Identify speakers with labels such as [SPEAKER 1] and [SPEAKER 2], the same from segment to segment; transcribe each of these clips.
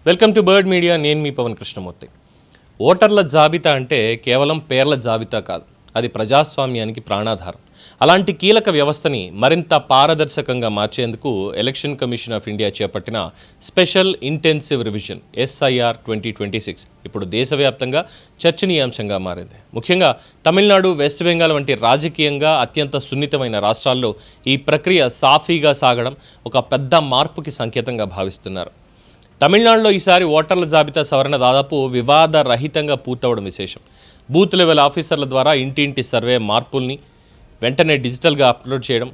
[SPEAKER 1] Welcome to bird media. నేను మీ పవన్ కృష్ణమూర్తి. ఓటర్ల జాబితా అంటే కేవలం పేర్ల జాబితా కాదు, అది ప్రజాస్వామ్యానికి ప్రాణాధారం. అలాంటి కీలక వ్యవస్థని మరింత పారదర్శకంగా మార్చేందుకు ఎలక్షన్ కమిషన్ ఆఫ్ ఇండియా చేపట్టిన స్పెషల్ ఇంటెన్సివ్ రివిజన్ SIR 2026 ఇప్పుడు దేశవ్యాప్తంగా చర్చనీయాంశంగా మారింది. ముఖ్యంగా తమిళనాడు, వెస్ట్ బెంగాల్ వంటి రాజకీయంగా అత్యంత సున్నితమైన రాష్ట్రాల్లో ఈ ప్రక్రియ సాఫీగా సాగడం ఒక పెద్ద మార్పుకి సంకేతంగా భావిస్తున్నారు. తమిళనాడులో ఈసారి ఓటర్ల జాబితా సవరణ దాదాపు వివాదరహితంగా పూర్తవడం విశేషం. బూత్ లెవెల్ ఆఫీసర్ల ద్వారా ఇంటింటి సర్వే మార్పుల్ని వెంటనే డిజిటల్గా అప్లోడ్ చేయడం,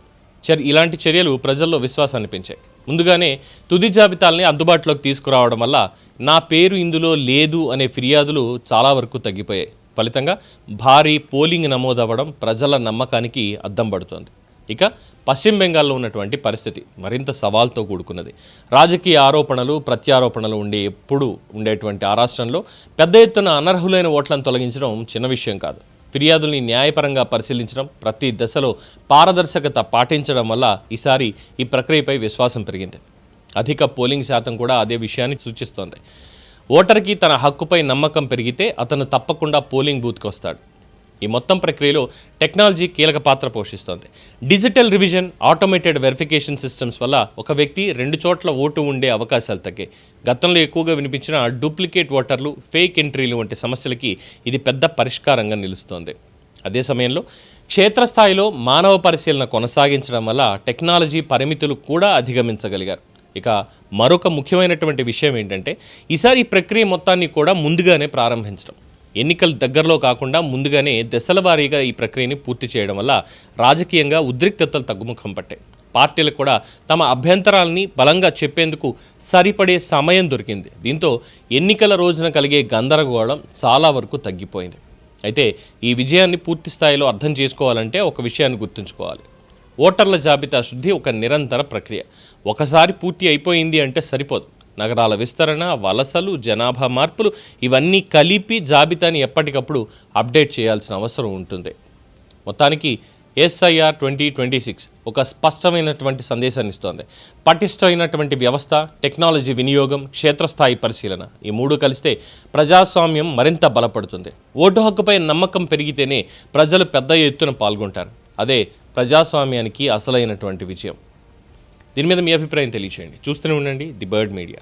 [SPEAKER 1] ఇలాంటి చర్యలు ప్రజల్లో విశ్వాసాన్ని పెంచాయి. ముందుగానే తుది జాబితాల్ని అందుబాటులోకి తీసుకురావడం వల్ల నా పేరు ఇందులో లేదు అనే ఫిర్యాదులు చాలా వరకు తగ్గిపోయాయి. ఫలితంగా భారీ పోలింగ్ నమోదవ్వడం ప్రజల నమ్మకానికి అద్దం పడుతోంది. ఇక పశ్చిమ బెంగాల్లో ఉన్నటువంటి పరిస్థితి మరింత సవాల్తో కూడుకున్నది. రాజకీయ ఆరోపణలు, ప్రత్యారోపణలు ఎప్పుడు ఉండేటువంటి ఆ రాష్ట్రంలో పెద్ద ఎత్తున అనర్హులైన ఓట్లను తొలగించడం చిన్న విషయం కాదు. ఫిర్యాదుల్ని న్యాయపరంగా పరిశీలించడం, ప్రతి దశలో పారదర్శకత పాటించడం వల్ల ఈసారి ఈ ప్రక్రియపై విశ్వాసం పెరిగింది. అధిక పోలింగ్ శాతం కూడా అదే విషయాన్ని సూచిస్తోంది. ఓటర్కి తన హక్కుపై నమ్మకం పెరిగితే అతను తప్పకుండా పోలింగ్ బూత్కి వస్తాడు. ఈ మొత్తం ప్రక్రియలో టెక్నాలజీ కీలక పాత్ర పోషిస్తోంది. Digital revision, automated verification systems వల్ల ఒక వ్యక్తి 2 చోట్ల ఓటు ఉండే అవకాశాలు తగ్గాయి. గతంలో ఎక్కువగా వినిపించిన డూప్లికేట్ ఓటర్లు, ఫేక్ ఎంట్రీలు వంటి సమస్యలకి ఇది పెద్ద పరిష్కారంగా నిలుస్తోంది. అదే సమయంలో క్షేత్రస్థాయిలో మానవ పరిశీలన కొనసాగించడం వల్ల టెక్నాలజీ పరిమితులు కూడా అధిగమించగలిగారు. ఇక మరొక ముఖ్యమైనటువంటి విషయం ఏంటంటే ఈసారి ఈ ప్రక్రియ మొత్తాన్ని కూడా ముందుగానే ప్రారంభించడం. ఎన్నికలు దగ్గరలో కాకుండా ముందుగానే దశల వారీగా ఈ ప్రక్రియని పూర్తి చేయడం వల్ల రాజకీయంగా ఉద్రిక్తతలు తగ్గుముఖం పట్టాయి. పార్టీలకు కూడా తమ అభ్యంతరాలని బలంగా చెప్పేందుకు సరిపడే సమయం దొరికింది. దీంతో ఎన్నికల రోజున కలిగే గందరగోళం చాలా వరకు తగ్గిపోయింది. అయితే ఈ విజయాన్ని పూర్తి స్థాయిలో అర్థం చేసుకోవాలంటే ఒక విషయాన్ని గుర్తుంచుకోవాలి. ఓటర్ల జాబితా శుద్ధి ఒక నిరంతర ప్రక్రియ. ఒకసారి పూర్తి అయిపోయింది అంటే సరిపోదు. నగరాల విస్తరణ, వలసలు, జనాభా మార్పులు ఇవన్నీ కలిపి జాబితాని ఎప్పటికప్పుడు అప్డేట్ చేయాల్సిన అవసరం ఉంటుంది. మొత్తానికి SIR 2026 ఒక స్పష్టమైనటువంటి సందేశాన్ని ఇస్తోంది. పటిష్టమైనటువంటి వ్యవస్థ, టెక్నాలజీ వినియోగం, క్షేత్రస్థాయి పరిశీలన, ఈ 3 కలిస్తే ప్రజాస్వామ్యం మరింత బలపడుతుంది. ఓటు హక్కుపై నమ్మకం పెరిగితేనే ప్రజలు పెద్ద ఎత్తున పాల్గొంటారు. అదే ప్రజాస్వామ్యానికి అసలైనటువంటి విజయం. దీని మీద మీ అభిప్రాయం తెలియచేయండి. చూస్తూనే ఉండండి ది బర్డ్ మీడియా.